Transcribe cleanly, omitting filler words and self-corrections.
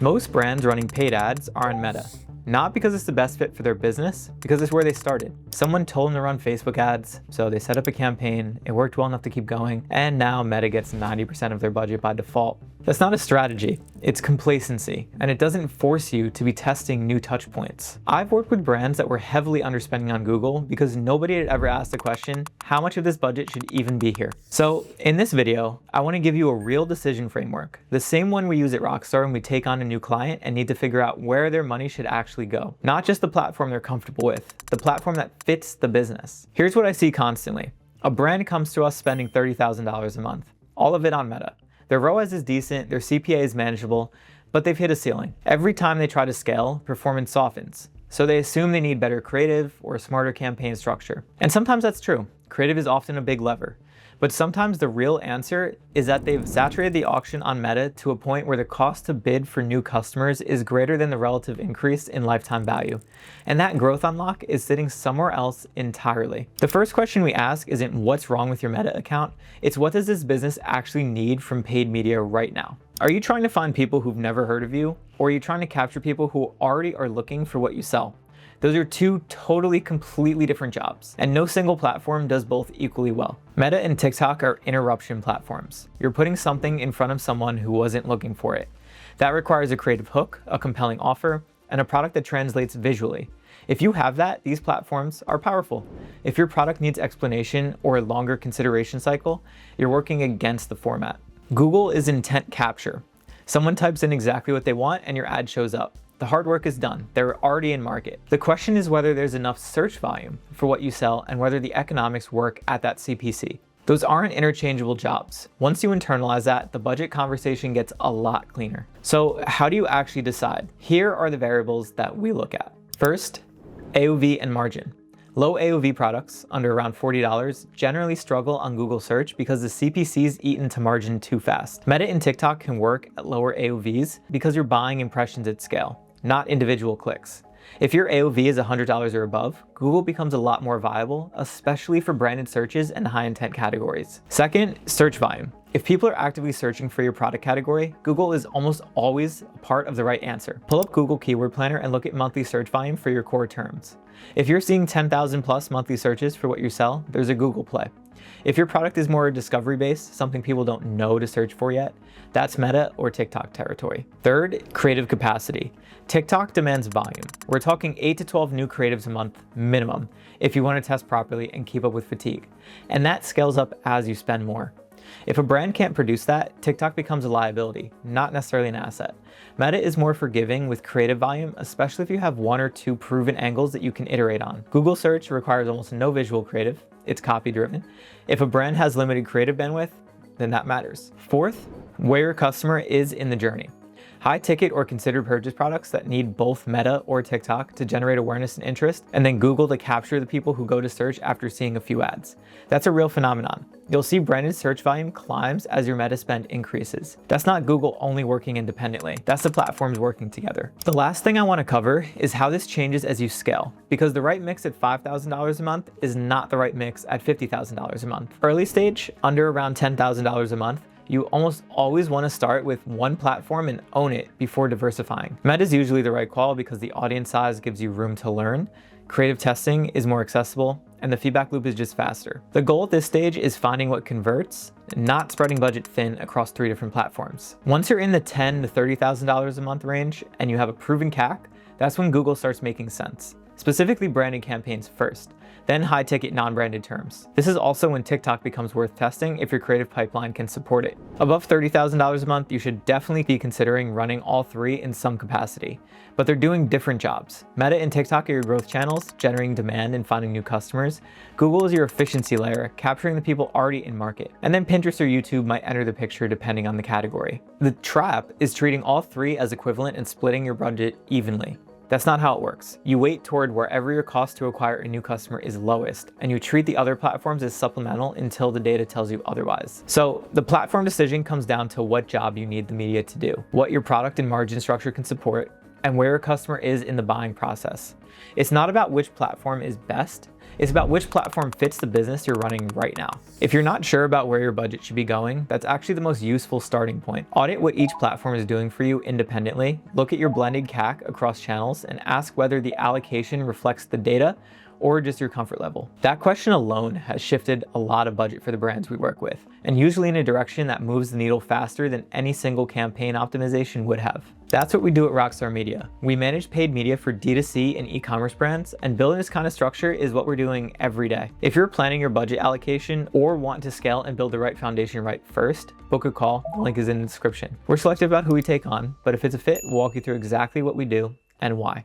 Most brands running paid ads are on Meta. Not because it's the best fit for their business, because it's where they started. Someone told them to run Facebook ads, so they set up a campaign, it worked well enough to keep going, and now Meta gets 90% of their budget by default. That's not a strategy, it's complacency, and it doesn't force you to be testing new touch points. I've worked with brands that were heavily underspending on Google because nobody had ever asked the question, how much of this budget should even be here? So in this video, I want to give you a real decision framework, the same one we use at Rockstar when we take on a new client and need to figure out where their money should actually go. Not just the platform they're comfortable with, the platform that fits the business. Here's what I see constantly. A brand comes to us spending $30,000 a month, all of it on Meta. Their ROAS is decent, their CPA is manageable, but they've hit a ceiling. Every time they try to scale, performance softens. So they assume they need better creative or a smarter campaign structure. And sometimes that's true. Creative is often a big lever. But sometimes the real answer is that they've saturated the auction on Meta to a point where the cost to bid for new customers is greater than the relative increase in lifetime value. And that growth unlock is sitting somewhere else entirely. The first question we ask isn't what's wrong with your Meta account, it's what does this business actually need from paid media right now? Are you trying to find people who've never heard of you, or are you trying to capture people who already are looking for what you sell? Those are two totally, completely different jobs, and no single platform does both equally well. Meta and TikTok are interruption platforms. You're putting something in front of someone who wasn't looking for it. That requires a creative hook, a compelling offer, and a product that translates visually. If you have that, these platforms are powerful. If your product needs explanation or a longer consideration cycle, you're working against the format. Google is intent capture. Someone types in exactly what they want and your ad shows up. The hard work is done. They're already in market. The question is whether there's enough search volume for what you sell and whether the economics work at that CPC. Those aren't interchangeable jobs. Once you internalize that, the budget conversation gets a lot cleaner. So how do you actually decide? Here are the variables that we look at. First, AOV and margin. Low AOV products, under around $40, generally struggle on Google search because the CPCs eat into margin too fast. Meta and TikTok can work at lower AOVs because you're buying impressions at scale, not individual clicks. If your AOV is $100 or above, Google becomes a lot more viable, especially for branded searches and high intent categories. Second, search volume. If people are actively searching for your product category, Google is almost always a part of the right answer. Pull up Google Keyword Planner and look at monthly search volume for your core terms. If you're seeing 10,000 plus monthly searches for what you sell, there's a Google play. If your product is more discovery based, something people don't know to search for yet, that's Meta or TikTok territory. Third, creative capacity. TikTok demands volume. We're talking 8 to 12 new creatives a month minimum if you want to test properly and keep up with fatigue. And that scales up as you spend more. If a brand can't produce that, TikTok becomes a liability, not necessarily an asset. Meta is more forgiving with creative volume, especially if you have 1 or 2 proven angles that you can iterate on. Google search requires almost no visual creative. It's copy driven. If a brand has limited creative bandwidth, then that matters. Fourth, where your customer is in the journey. High ticket or considered purchase products that need both Meta or TikTok to generate awareness and interest, and then Google to capture the people who go to search after seeing a few ads. That's a real phenomenon. You'll see branded search volume climbs as your Meta spend increases. That's not Google only working independently. That's the platforms working together. The last thing I want to cover is how this changes as you scale, because the right mix at $5,000 a month is not the right mix at $50,000 a month. Early stage, under around $10,000 a month, you almost always want to start with one platform and own it before diversifying. Meta is usually the right call because the audience size gives you room to learn, creative testing is more accessible, and the feedback loop is just faster. The goal at this stage is finding what converts, not spreading budget thin across 3 different platforms. Once you're in the $10,000 to $30,000 a month range and you have a proven CAC, that's when Google starts making sense. Specifically branded campaigns first, then high-ticket non-branded terms. This is also when TikTok becomes worth testing if your creative pipeline can support it. Above $30,000 a month, you should definitely be considering running all 3 in some capacity, but they're doing different jobs. Meta and TikTok are your growth channels, generating demand and finding new customers. Google is your efficiency layer, capturing the people already in market. And then Pinterest or YouTube might enter the picture depending on the category. The trap is treating all 3 as equivalent and splitting your budget evenly. That's not how it works. You wait toward wherever your cost to acquire a new customer is lowest, and you treat the other platforms as supplemental until the data tells you otherwise. So the platform decision comes down to what job you need the media to do, what your product and margin structure can support, and where a customer is in the buying process. It's not about which platform is best, it's about which platform fits the business you're running right now. If you're not sure about where your budget should be going, that's actually the most useful starting point. Audit what each platform is doing for you independently, look at your blended CAC across channels, and ask whether the allocation reflects the data or just your comfort level. That question alone has shifted a lot of budget for the brands we work with, and usually in a direction that moves the needle faster than any single campaign optimization would have. That's what we do at RCKSTR Media. We manage paid media for D2C and e-commerce brands, and building this kind of structure is what we're doing every day. If you're planning your budget allocation or want to scale and build the right foundation right first, book a call. The link is in the description. We're selective about who we take on, but if it's a fit, we'll walk you through exactly what we do and why.